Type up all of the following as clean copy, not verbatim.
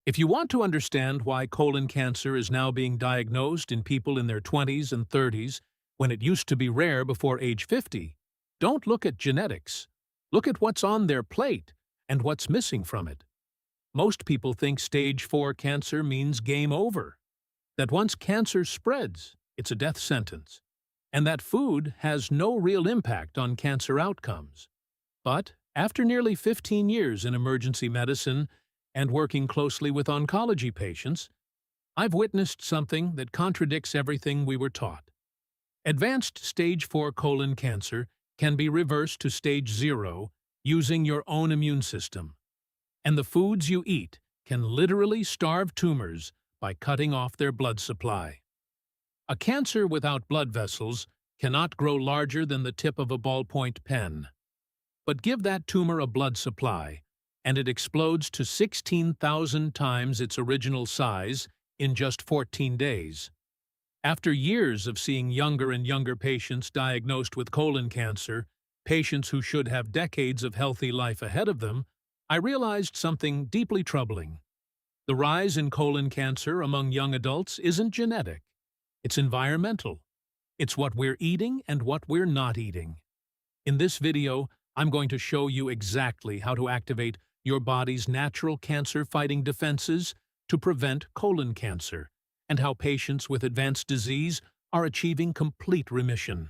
If you want to understand why colon cancer is now being diagnosed in people in their 20s and 30s when it used to be rare before age 50, don't look at genetics. Look at what's on their plate and what's missing from it. Most people think stage 4 cancer means game over, that once cancer spreads, it's a death sentence, and that food has no real impact on cancer outcomes. But after nearly 15 years in emergency medicine and working closely with oncology patients, I've witnessed something that contradicts everything we were taught. Advanced stage 4 colon cancer can be reversed to stage 0 using your own immune system. And the foods you eat can literally starve tumors by cutting off their blood supply. A cancer without blood vessels cannot grow larger than the tip of a ballpoint pen. But give that tumor a blood supply, and it explodes to 16,000 times its original size in just 14 days. After years of seeing younger and younger patients diagnosed with colon cancer, patients who should have decades of healthy life ahead of them, I realized something deeply troubling. The rise in colon cancer among young adults isn't genetic. It's environmental. It's what we're eating and what we're not eating. In this video, I'm going to show you exactly how to activate your body's natural cancer-fighting defenses to prevent colon cancer, and how patients with advanced disease are achieving complete remission.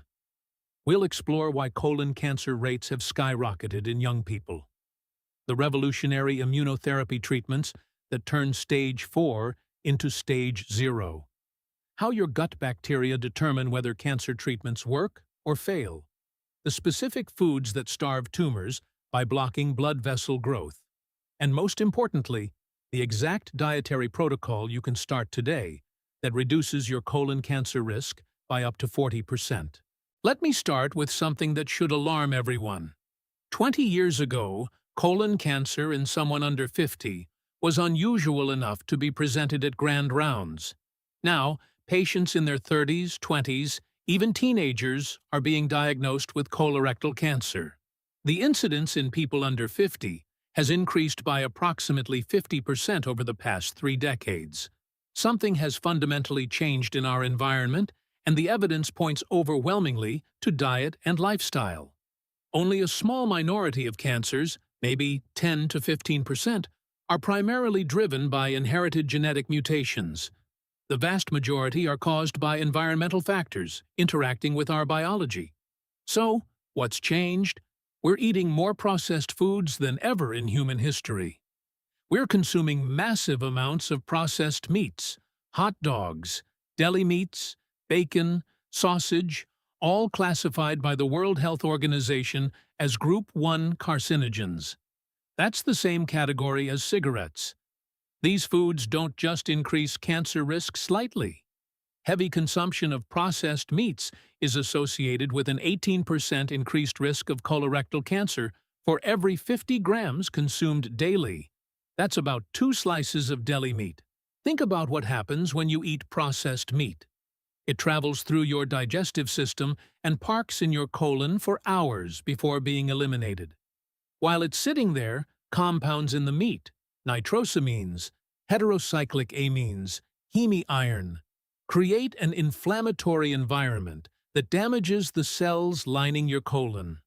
We'll explore why colon cancer rates have skyrocketed in young people, the revolutionary immunotherapy treatments that turn stage 4 into stage 0, how your gut bacteria determine whether cancer treatments work or fail, the specific foods that starve tumors by blocking blood vessel growth, and most importantly, the exact dietary protocol you can start today that reduces your colon cancer risk by up to 40%. Let me start with something that should alarm everyone. 20 years ago, colon cancer in someone under 50 was unusual enough to be presented at grand rounds. Now, patients in their 30s, 20s, even teenagers are being diagnosed with colorectal cancer. The incidence in people under 50 has increased by approximately 50% over the past 3 decades. Something has fundamentally changed in our environment, and the evidence points overwhelmingly to diet and lifestyle. Only a small minority of cancers, maybe 10 to 15%, are primarily driven by inherited genetic mutations. The vast majority are caused by environmental factors interacting with our biology. So, what's changed? We're eating more processed foods than ever in human history. We're consuming massive amounts of processed meats, hot dogs, deli meats, bacon, sausage, all classified by the World Health Organization as Group 1 carcinogens. That's the same category as cigarettes. These foods don't just increase cancer risk slightly. Heavy consumption of processed meats is associated with an 18% increased risk of colorectal cancer for every 50 grams consumed daily. That's about 2 slices of deli meat. Think about what happens when you eat processed meat. It travels through your digestive system and parks in your colon for hours before being eliminated. While it's sitting there, compounds in the meat, nitrosamines, heterocyclic amines, heme-iron, create an inflammatory environment that damages the cells lining your colon.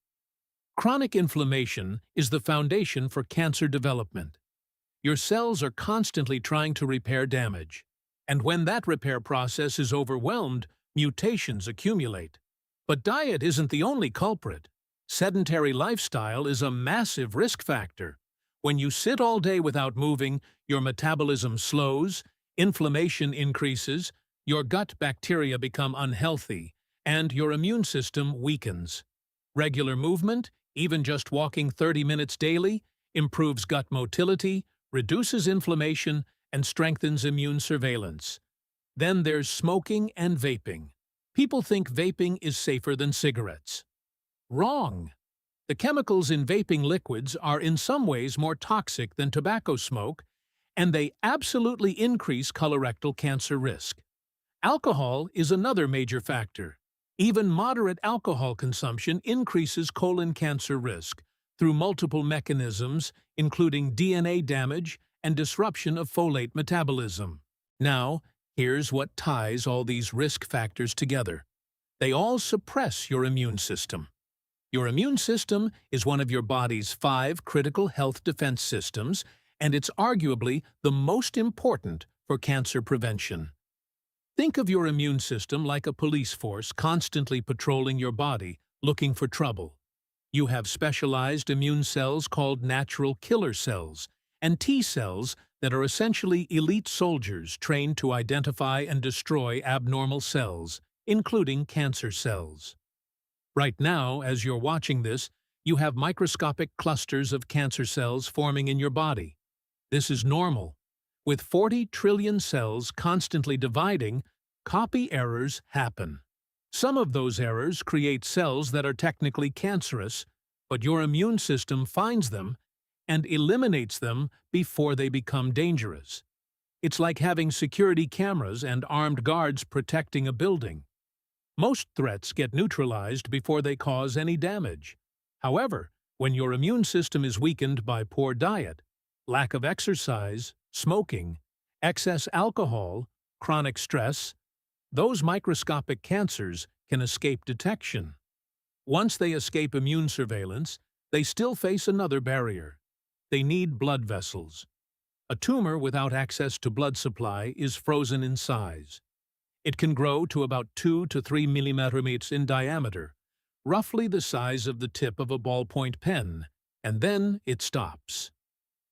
Chronic inflammation is the foundation for cancer development. Your cells are constantly trying to repair damage, and when that repair process is overwhelmed, mutations accumulate. But diet isn't the only culprit. Sedentary lifestyle is a massive risk factor. When you sit all day without moving, your metabolism slows, inflammation increases, your gut bacteria become unhealthy, and your immune system weakens. Regular movement, even just walking 30 minutes daily, improves gut motility, reduces inflammation, and strengthens immune surveillance. Then there's smoking and vaping. People think vaping is safer than cigarettes. Wrong. The chemicals in vaping liquids are in some ways more toxic than tobacco smoke, and they absolutely increase colorectal cancer risk. Alcohol is another major factor. Even moderate alcohol consumption increases colon cancer risk through multiple mechanisms, including DNA damage and disruption of folate metabolism. Now, here's what ties all these risk factors together. They all suppress your immune system. Your immune system is one of your body's 5 critical health defense systems, and it's arguably the most important for cancer prevention. Think of your immune system like a police force constantly patrolling your body, looking for trouble. You have specialized immune cells called natural killer cells, and T cells that are essentially elite soldiers trained to identify and destroy abnormal cells, including cancer cells. Right now, as you're watching this, you have microscopic clusters of cancer cells forming in your body. This is normal. With 40 trillion cells constantly dividing, copy errors happen. Some of those errors create cells that are technically cancerous, but your immune system finds them and eliminates them before they become dangerous. It's like having security cameras and armed guards protecting a building. Most threats get neutralized before they cause any damage. However, when your immune system is weakened by poor diet, lack of exercise, smoking, excess alcohol, chronic stress, those microscopic cancers can escape detection. Once they escape immune surveillance, they still face another barrier. They need blood vessels. A tumor without access to blood supply is frozen in size. It can grow to about 2 to 3 millimeters in diameter, roughly the size of the tip of a ballpoint pen, and then it stops.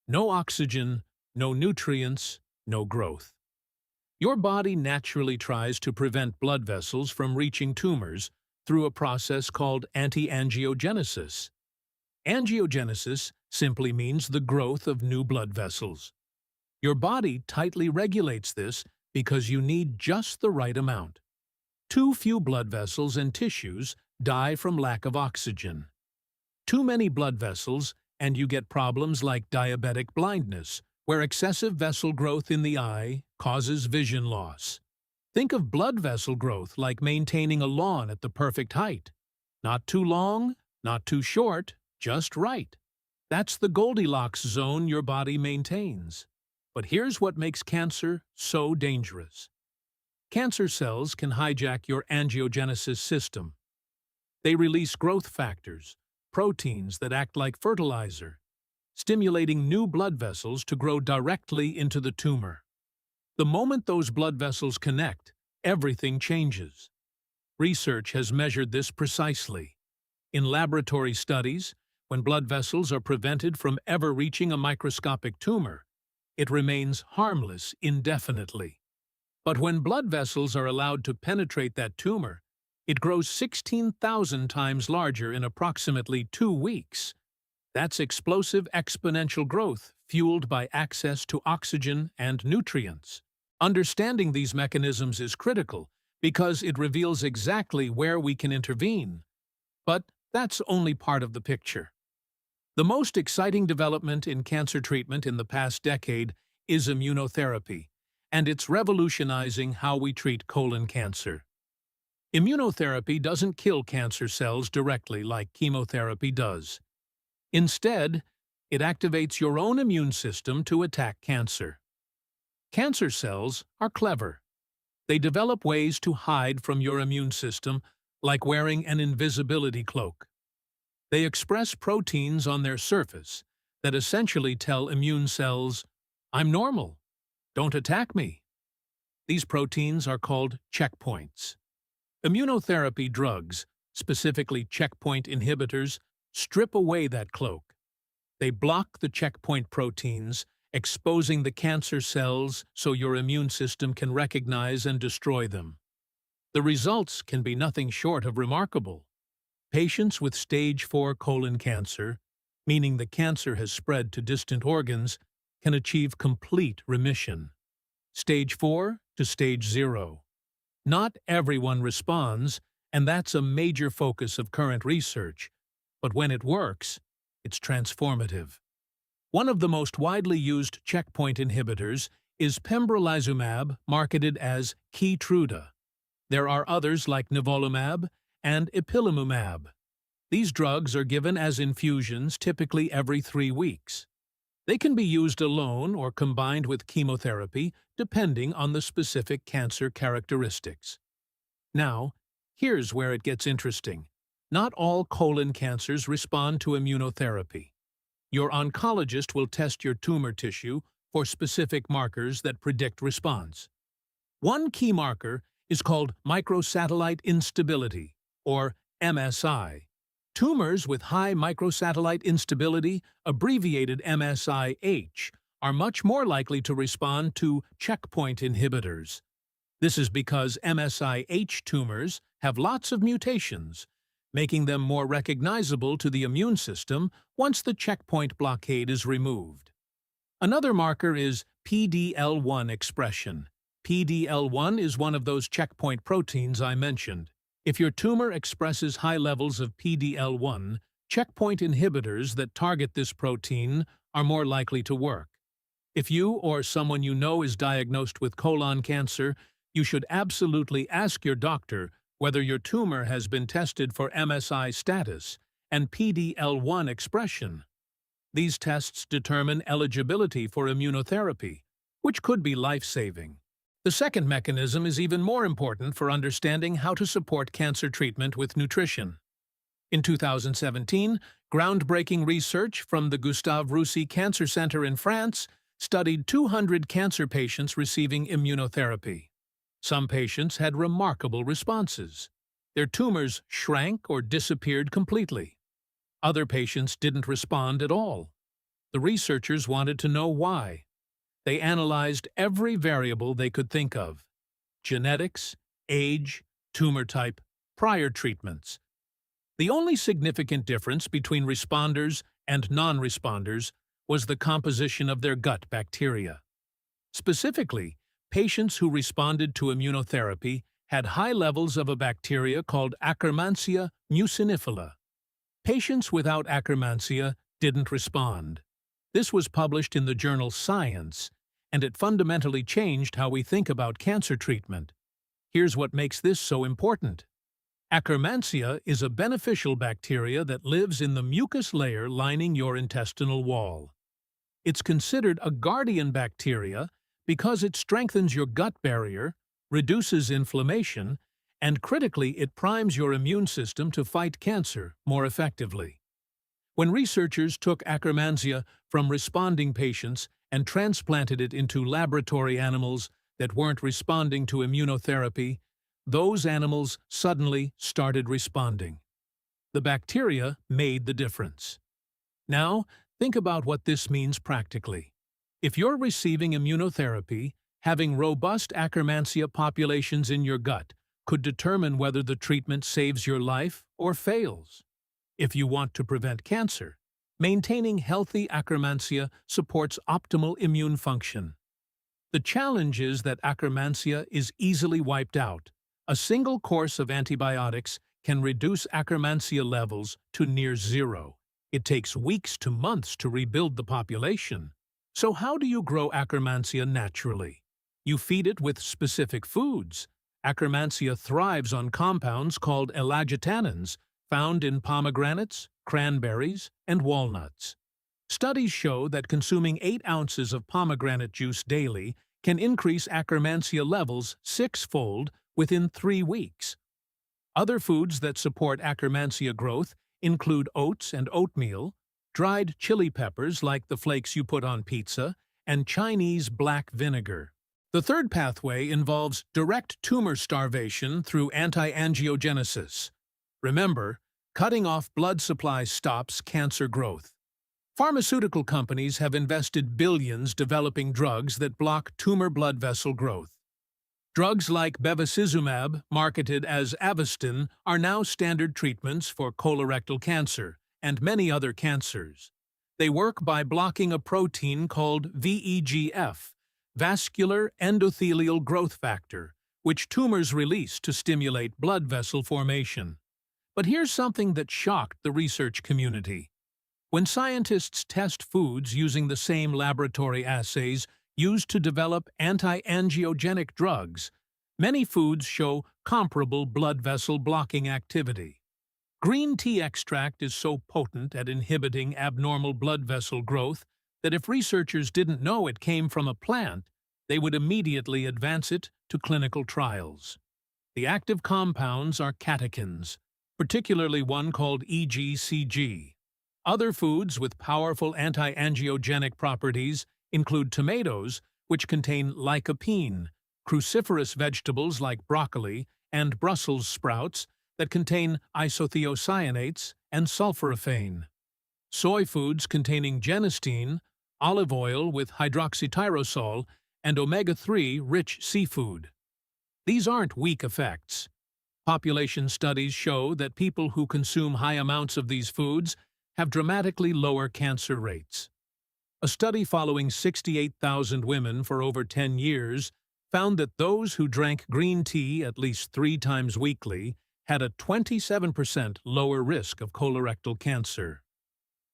No oxygen, no nutrients, no growth. Your body naturally tries to prevent blood vessels from reaching tumors through a process called anti-angiogenesis. Angiogenesis simply means the growth of new blood vessels. Your body tightly regulates this because you need just the right amount. Too few blood vessels and tissues die from lack of oxygen. Too many blood vessels, and you get problems like diabetic blindness, where excessive vessel growth in the eye causes vision loss. Think of blood vessel growth like maintaining a lawn at the perfect height. Not too long, not too short, just right. That's the Goldilocks zone your body maintains. But here's what makes cancer so dangerous. Cancer cells can hijack your angiogenesis system. They release growth factors, proteins that act like fertilizer, stimulating new blood vessels to grow directly into the tumor. The moment those blood vessels connect, everything changes. Research has measured this precisely. In laboratory studies, when blood vessels are prevented from ever reaching a microscopic tumor, it remains harmless indefinitely. But when blood vessels are allowed to penetrate that tumor, it grows 16,000 times larger in approximately 2 weeks. That's explosive exponential growth fueled by access to oxygen and nutrients. Understanding these mechanisms is critical because it reveals exactly where we can intervene. But that's only part of the picture. The most exciting development in cancer treatment in the past decade is immunotherapy, and it's revolutionizing how we treat colon cancer. Immunotherapy doesn't kill cancer cells directly like chemotherapy does. Instead, it activates your own immune system to attack cancer. Cancer cells are clever. They develop ways to hide from your immune system, like wearing an invisibility cloak. They express proteins on their surface that essentially tell immune cells, "I'm normal. Don't attack me." These proteins are called checkpoints. Immunotherapy drugs, specifically checkpoint inhibitors, strip away that cloak. They block the checkpoint proteins, exposing the cancer cells so your immune system can recognize and destroy them. The results can be nothing short of remarkable. Patients with stage 4 colon cancer, meaning the cancer has spread to distant organs, can achieve complete remission. Stage 4 to stage 0. Not everyone responds, and that's a major focus of current research. But when it works, it's transformative. One of the most widely used checkpoint inhibitors is pembrolizumab, marketed as Keytruda. There are others like nivolumab and ipilimumab. These drugs are given as infusions typically every 3 weeks. They can be used alone or combined with chemotherapy, depending on the specific cancer characteristics. Now, here's where it gets interesting. Not all colon cancers respond to immunotherapy. Your oncologist will test your tumor tissue for specific markers that predict response. One key marker is called microsatellite instability, or MSI. Tumors with high microsatellite instability, abbreviated MSIH, are much more likely to respond to checkpoint inhibitors. This is because MSIH tumors have lots of mutations, making them more recognizable to the immune system once the checkpoint blockade is removed. Another marker is PD-L1 expression. PD-L1 is one of those checkpoint proteins I mentioned. If your tumor expresses high levels of PD-L1, checkpoint inhibitors that target this protein are more likely to work. If you or someone you know is diagnosed with colon cancer, you should absolutely ask your doctor whether your tumor has been tested for MSI status and PD-L1 expression. These tests determine eligibility for immunotherapy, which could be life-saving. The second mechanism is even more important for understanding how to support cancer treatment with nutrition. In 2017, groundbreaking research from the Gustave Roussy Cancer Center in France studied 200 cancer patients receiving immunotherapy. Some patients had remarkable responses. Their tumors shrank or disappeared completely. Other patients didn't respond at all. The researchers wanted to know why. They analyzed every variable they could think of: genetics, age, tumor type, prior treatments. The only significant difference between responders and non-responders was the composition of their gut bacteria. Specifically, patients who responded to immunotherapy had high levels of a bacteria called Akkermansia mucinifila. Patients without Akkermansia didn't respond. This was published in the journal Science, and it fundamentally changed how we think about cancer treatment. Here's what makes this so important. Akkermansia is a beneficial bacteria that lives in the mucus layer lining your intestinal wall. It's considered a guardian bacteria because it strengthens your gut barrier, reduces inflammation, and critically, it primes your immune system to fight cancer more effectively. When researchers took Akkermansia from responding patients and transplanted it into laboratory animals that weren't responding to immunotherapy, those animals suddenly started responding. The bacteria made the difference. Now, think about what this means practically. If you're receiving immunotherapy, having robust Akkermansia populations in your gut could determine whether the treatment saves your life or fails. If you want to prevent cancer, maintaining healthy Akkermansia supports optimal immune function. The challenge is that Akkermansia is easily wiped out. A single course of antibiotics can reduce Akkermansia levels to near zero. It takes weeks to months to rebuild the population. So how do you grow Akkermansia naturally? You feed it with specific foods. Akkermansia thrives on compounds called elagitannins, found in pomegranates, cranberries, and walnuts. Studies show that consuming 8 ounces of pomegranate juice daily can increase Akkermansia levels 6-fold within 3 weeks. Other foods that support Akkermansia growth include oats and oatmeal, dried chili peppers like the flakes you put on pizza, and Chinese black vinegar. The third pathway involves direct tumor starvation through anti-angiogenesis. Remember, cutting off blood supply stops cancer growth. Pharmaceutical companies have invested billions developing drugs that block tumor blood vessel growth. Drugs like bevacizumab, marketed as Avastin, are now standard treatments for colorectal cancer and many other cancers. They work by blocking a protein called VEGF, vascular endothelial growth factor, which tumors release to stimulate blood vessel formation. But here's something that shocked the research community. When scientists test foods using the same laboratory assays used to develop anti-angiogenic drugs, many foods show comparable blood vessel blocking activity. Green tea extract is so potent at inhibiting abnormal blood vessel growth that if researchers didn't know it came from a plant, they would immediately advance it to clinical trials. The active compounds are catechins, particularly one called EGCG. Other foods with powerful anti-angiogenic properties include tomatoes, which contain lycopene, cruciferous vegetables like broccoli, and Brussels sprouts that contain isothiocyanates and sulforaphane. Soy foods containing genistein, olive oil with hydroxytyrosol, and omega-3 rich seafood. These aren't weak effects. Population studies show that people who consume high amounts of these foods have dramatically lower cancer rates. A study following 68,000 women for over 10 years found that those who drank green tea at least 3 times weekly had a 27% lower risk of colorectal cancer.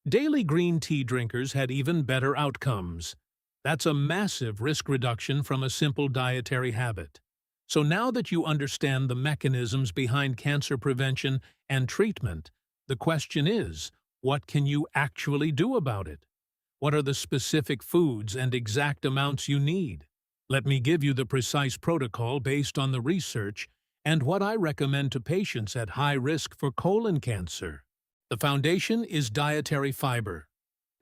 Daily green tea drinkers had even better outcomes. That's a massive risk reduction from a simple dietary habit. So now that you understand the mechanisms behind cancer prevention and treatment, the question is, what can you actually do about it? What are the specific foods and exact amounts you need? Let me give you the precise protocol based on the research and what I recommend to patients at high risk for colon cancer. The foundation is dietary fiber.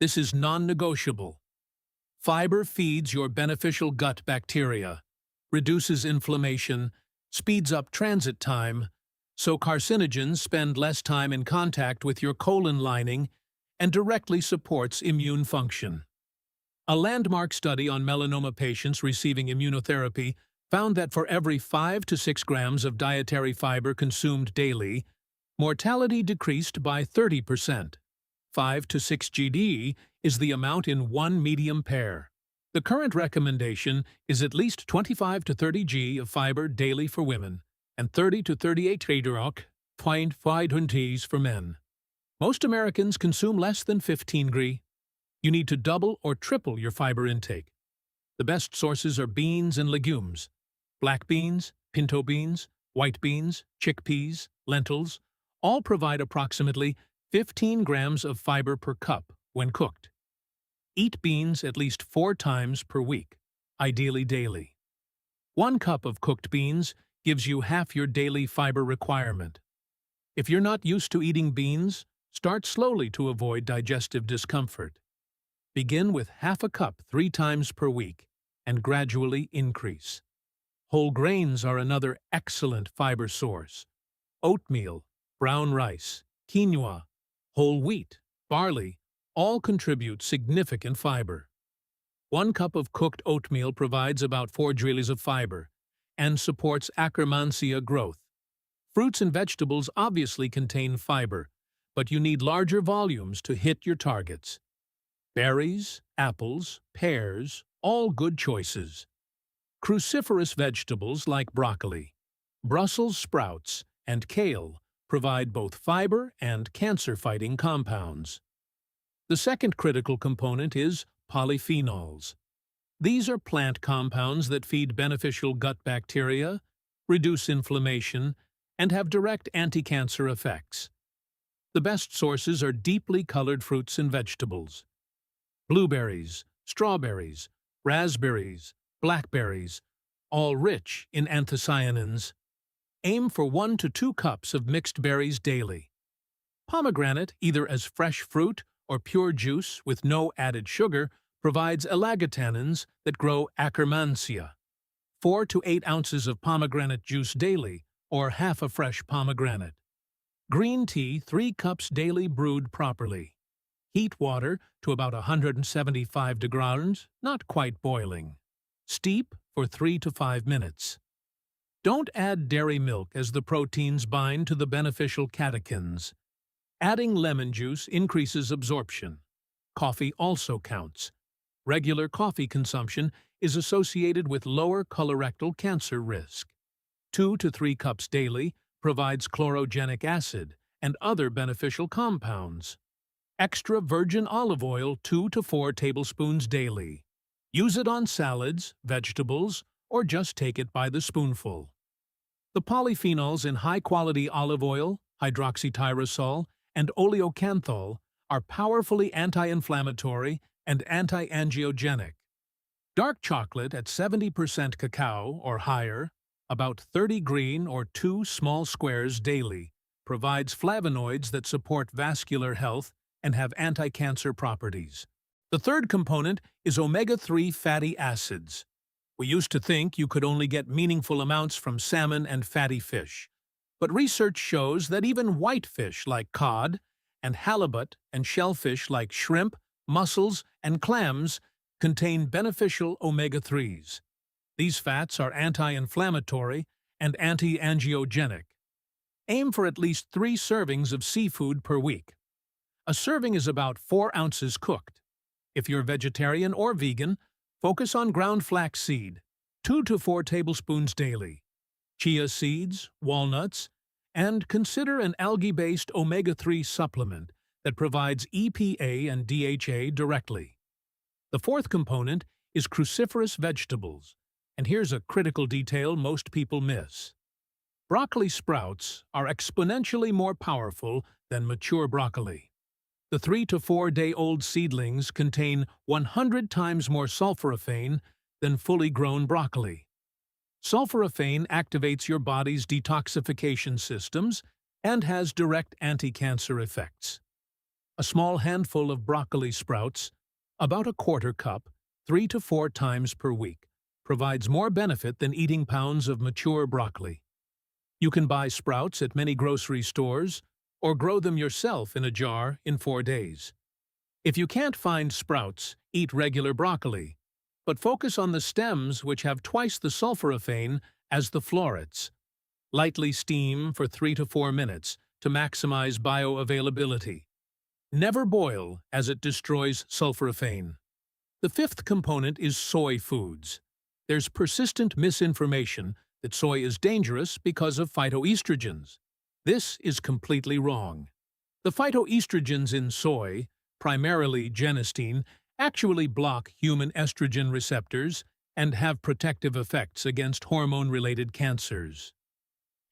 This is non-negotiable. Fiber feeds your beneficial gut bacteria, reduces inflammation, speeds up transit time, so carcinogens spend less time in contact with your colon lining, and directly supports immune function. A landmark study on melanoma patients receiving immunotherapy found that for every 5 to 6 grams of dietary fiber consumed daily, mortality decreased by 30%. 5 to 6 GD is the amount in one medium pair. The current recommendation is at least 25 to 30 G of fiber daily for women and 30 to 38 Gs for men. Most Americans consume less than 15 G. You need to double or triple your fiber intake. The best sources are beans and legumes. Black beans, pinto beans, white beans, chickpeas, lentils, all provide approximately 15 grams of fiber per cup when cooked. Eat beans at least 4 times per week, ideally daily. 1 cup of cooked beans gives you half your daily fiber requirement. If you're not used to eating beans, start slowly to avoid digestive discomfort. Begin with half a cup 3 times per week and gradually increase. Whole grains are another excellent fiber source. Oatmeal, brown rice, quinoa, whole wheat, barley, all contribute significant fiber. 1 cup of cooked oatmeal provides about 4 Gs of fiber and supports Akkermansia growth. Fruits and vegetables obviously contain fiber, but you need larger volumes to hit your targets. Berries, apples, pears, all good choices. Cruciferous vegetables like broccoli, Brussels sprouts, and kale provide both fiber and cancer-fighting compounds. The second critical component is polyphenols. These are plant compounds that feed beneficial gut bacteria, reduce inflammation, and have direct anti-cancer effects. The best sources are deeply colored fruits and vegetables. Blueberries, strawberries, raspberries, blackberries, all rich in anthocyanins. Aim for 1 to 2 cups of mixed berries daily. Pomegranate, either as fresh fruit or pure juice with no added sugar, provides elagotannins that grow Akkermansia. 4 to 8 ounces of pomegranate juice daily, or half a fresh pomegranate. Green tea 3 cups daily brewed properly. Heat water to about 175 degrees, not quite boiling. Steep for 3 to 5 minutes. Don't add dairy milk as the proteins bind to the beneficial catechins. Adding lemon juice increases absorption. Coffee also counts. Regular coffee consumption is associated with lower colorectal cancer risk. 2 to 3 cups daily provides chlorogenic acid and other beneficial compounds. Extra virgin olive oil 2 to 4 tablespoons daily. Use it on salads, vegetables, or just take it by the spoonful. The polyphenols in high-quality olive oil, hydroxytyrosol, and oleocanthal are powerfully anti-inflammatory and anti-angiogenic. Dark chocolate at 70% cacao or higher, about 30 green or 2 small squares daily, provides flavonoids that support vascular health and have anti-cancer properties. The third component is omega-3 fatty acids. We used to think you could only get meaningful amounts from salmon and fatty fish, but research shows that even white fish like cod and halibut and shellfish like shrimp, mussels, and clams contain beneficial omega-3s. These fats are anti-inflammatory and anti-angiogenic. Aim for at least 3 servings of seafood per week. A serving is about 4 ounces cooked. If you're vegetarian or vegan, focus on ground flaxseed, 2 to 4 tablespoons daily, chia seeds, walnuts, and consider an algae-based omega-3 supplement that provides EPA and DHA directly. The fourth component is cruciferous vegetables, and here's a critical detail most people miss. Broccoli sprouts are exponentially more powerful than mature broccoli. The 3 to 4 day-old seedlings contain 100 times more sulforaphane than fully grown broccoli. Sulforaphane activates your body's detoxification systems and has direct anti-cancer effects. A small handful of broccoli sprouts, about a quarter cup, 3 to 4 times per week, provides more benefit than eating pounds of mature broccoli. You can buy sprouts at many grocery stores or grow them yourself in a jar in 4 days. If you can't find sprouts, eat regular broccoli, but focus on the stems which have twice the sulforaphane as the florets. Lightly steam for 3 to 4 minutes to maximize bioavailability. Never boil, as it destroys sulforaphane. The fifth component is soy foods. There's persistent misinformation that soy is dangerous because of phytoestrogens. This is completely wrong. The phytoestrogens in soy, primarily genistein, actually block human estrogen receptors and have protective effects against hormone-related cancers.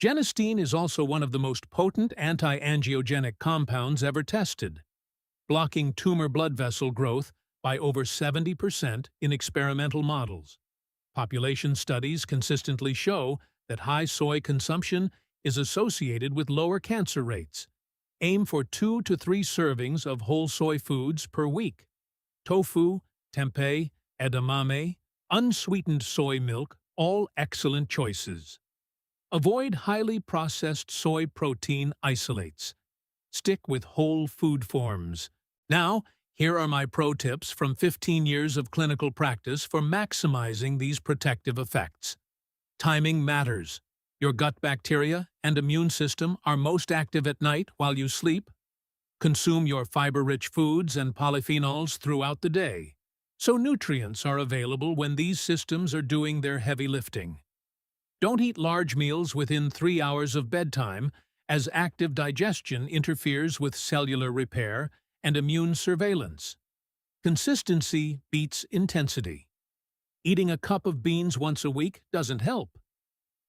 Genistein is also one of the most potent anti-angiogenic compounds ever tested, blocking tumor blood vessel growth by over 70% in experimental models. Population studies consistently show that high soy consumption is associated with lower cancer rates. Aim for 2 to 3 servings of whole soy foods per week. Tofu, tempeh, edamame, unsweetened soy milk, all excellent choices. Avoid highly processed soy protein isolates. Stick with whole food forms. Now, here are my pro tips from 15 years of clinical practice for maximizing these protective effects. Timing matters. Your gut bacteria and immune system are most active at night while you sleep. Consume your fiber-rich foods and polyphenols throughout the day, so nutrients are available when these systems are doing their heavy lifting. Don't eat large meals within 3 hours of bedtime, as active digestion interferes with cellular repair and immune surveillance. Consistency beats intensity. Eating a cup of beans once a week doesn't help.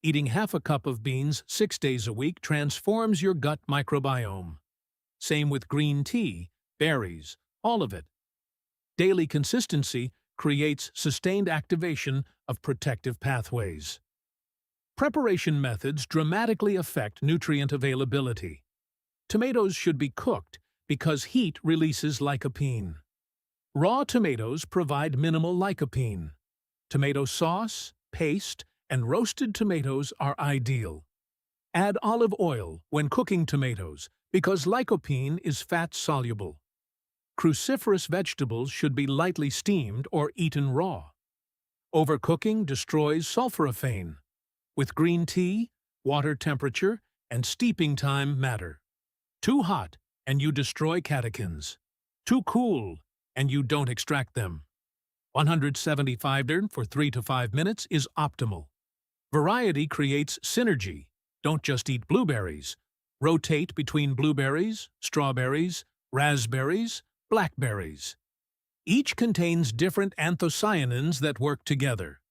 Eating half a cup of beans 6 days a week transforms your gut microbiome. Same with green tea, berries, all of it. Daily consistency creates sustained activation of protective pathways. Preparation methods dramatically affect nutrient availability. Tomatoes should be cooked because heat releases lycopene. Raw tomatoes provide minimal lycopene. Tomato sauce, paste, and roasted tomatoes are ideal. Add olive oil when cooking tomatoes because lycopene is fat-soluble. Cruciferous vegetables should be lightly steamed or eaten raw. Overcooking destroys sulforaphane. With green tea, water temperature and steeping time matter. Too hot, and you destroy catechins. Too cool, and you don't extract them. 175 for 3 to 5 minutes is optimal. Variety creates synergy. Don't just eat blueberries. Rotate between blueberries, strawberries, raspberries, blackberries. Each contains different anthocyanins that work together.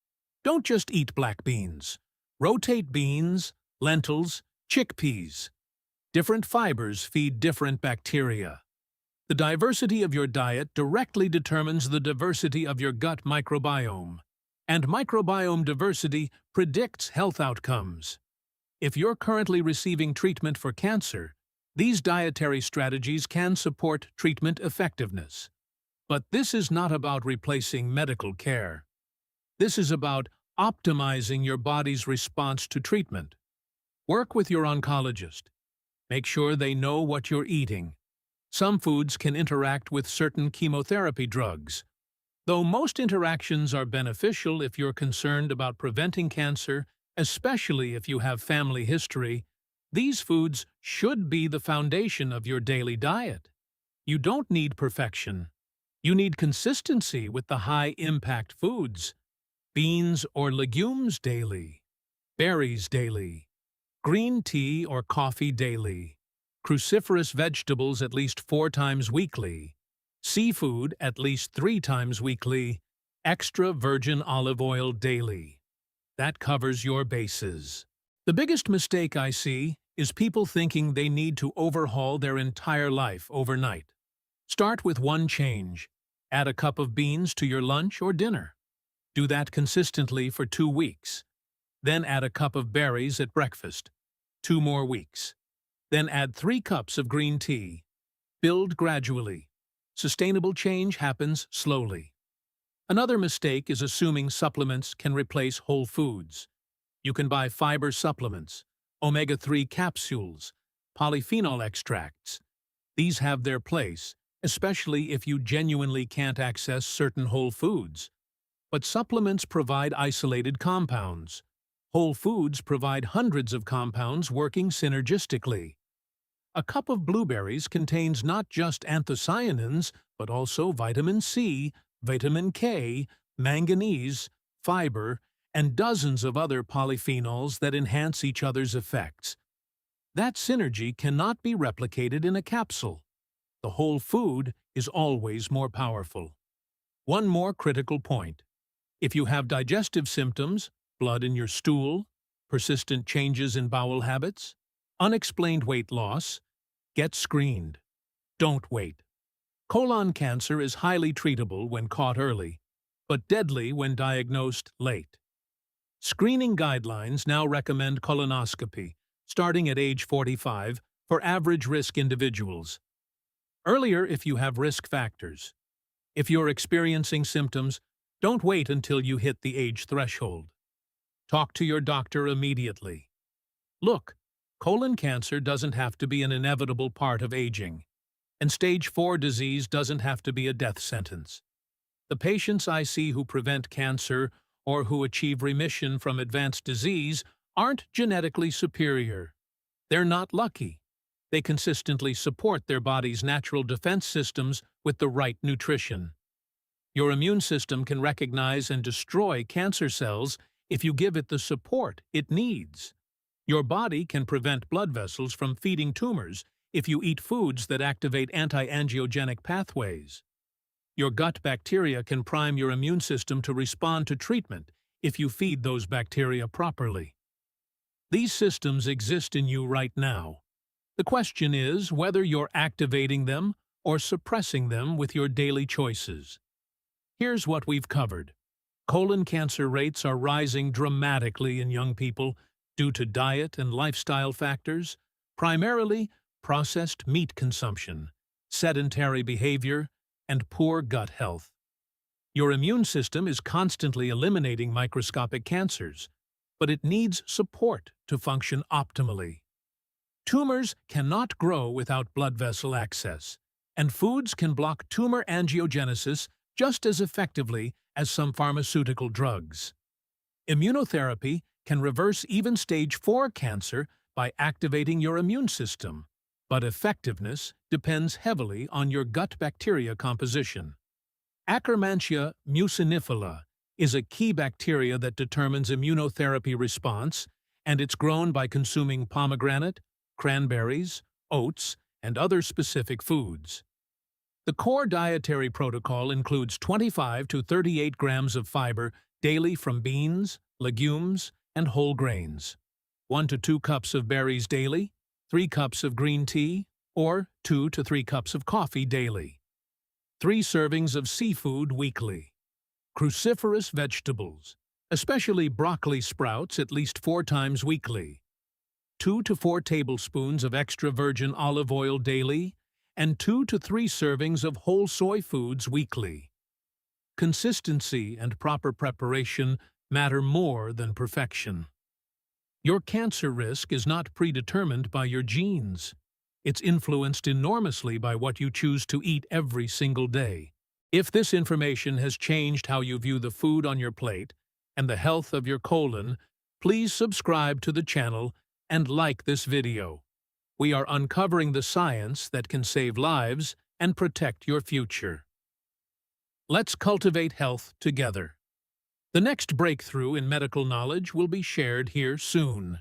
Don't just eat black beans. Rotate beans, lentils, chickpeas. Different fibers feed different bacteria. The diversity of your diet directly determines the diversity of your gut microbiome, and microbiome diversity predicts health outcomes. If you're currently receiving treatment for cancer, these dietary strategies can support treatment effectiveness. But this is not about replacing medical care. This is about optimizing your body's response to treatment. Work with your oncologist. Make sure they know what you're eating. Some foods can interact with certain chemotherapy drugs. Though most interactions are beneficial if you're concerned about preventing cancer, especially if you have family history, these foods should be the foundation of your daily diet. You don't need perfection. You need consistency with the high-impact foods. Beans or legumes daily. Berries daily. Green tea or coffee daily. Cruciferous vegetables at least 4 times weekly. Seafood at least 3 times weekly. Extra virgin olive oil daily. That covers your bases. The biggest mistake I see is people thinking they need to overhaul their entire life overnight. Start with one change. Add a cup of beans to your lunch or dinner. Do that consistently for 2 weeks. Then add a cup of berries at breakfast. 2 more weeks. Then add 3 cups of green tea. Build gradually. Sustainable change happens slowly. Another mistake is assuming supplements can replace whole foods. You can buy fiber supplements, omega-3 capsules, polyphenol extracts. These have their place, especially if you genuinely can't access certain whole foods. But supplements provide isolated compounds. Whole foods provide hundreds of compounds working synergistically. A cup of blueberries contains not just anthocyanins, but also vitamin C, vitamin K, manganese, fiber, and dozens of other polyphenols that enhance each other's effects. That synergy cannot be replicated in a capsule. The whole food is always more powerful. One more critical point. If you have digestive symptoms, blood in your stool, persistent changes in bowel habits, unexplained weight loss, get screened. Don't wait. Colon cancer is highly treatable when caught early, but deadly when diagnosed late. Screening guidelines now recommend colonoscopy, starting at age 45, for average-risk individuals. Earlier if you have risk factors. If you're experiencing symptoms, don't wait until you hit the age threshold. Talk to your doctor immediately. Look, colon cancer doesn't have to be an inevitable part of aging, and stage 4 disease doesn't have to be a death sentence. The patients I see who prevent cancer or who achieve remission from advanced disease aren't genetically superior. They're not lucky. They consistently support their body's natural defense systems with the right nutrition. Your immune system can recognize and destroy cancer cells if you give it the support it needs. Your body can prevent blood vessels from feeding tumors if you eat foods that activate anti-angiogenic pathways. Your gut bacteria can prime your immune system to respond to treatment if you feed those bacteria properly. These systems exist in you right now. The question is whether you're activating them or suppressing them with your daily choices. Here's what we've covered. Colon cancer rates are rising dramatically in young people due to diet and lifestyle factors, primarily processed meat consumption, sedentary behavior, and poor gut health. Your immune system is constantly eliminating microscopic cancers, but it needs support to function optimally. Tumors cannot grow without blood vessel access, and foods can block tumor angiogenesis just as effectively as some pharmaceutical drugs. Immunotherapy can reverse even stage 4 cancer by activating your immune system, but effectiveness depends heavily on your gut bacteria composition. Akkermansia mucinifila is a key bacteria that determines immunotherapy response, and it's grown by consuming pomegranate, cranberries, oats, and other specific foods. The core dietary protocol includes 25 to 38 grams of fiber daily from beans, legumes, and whole grains, 1 to 2 cups of berries daily, 3 cups of green tea, or 2 to 3 cups of coffee daily. 3 servings of seafood weekly. Cruciferous vegetables, especially broccoli sprouts, at least 4 times weekly. 2 to 4 tablespoons of extra virgin olive oil daily, and 2 to 3 servings of whole soy foods weekly. Consistency and proper preparation matter more than perfection. Your cancer risk is not predetermined by your genes. It's influenced enormously by what you choose to eat every single day. If this information has changed how you view the food on your plate and the health of your colon, please subscribe to the channel and like this video. We are uncovering the science that can save lives and protect your future. Let's cultivate health together. The next breakthrough in medical knowledge will be shared here soon.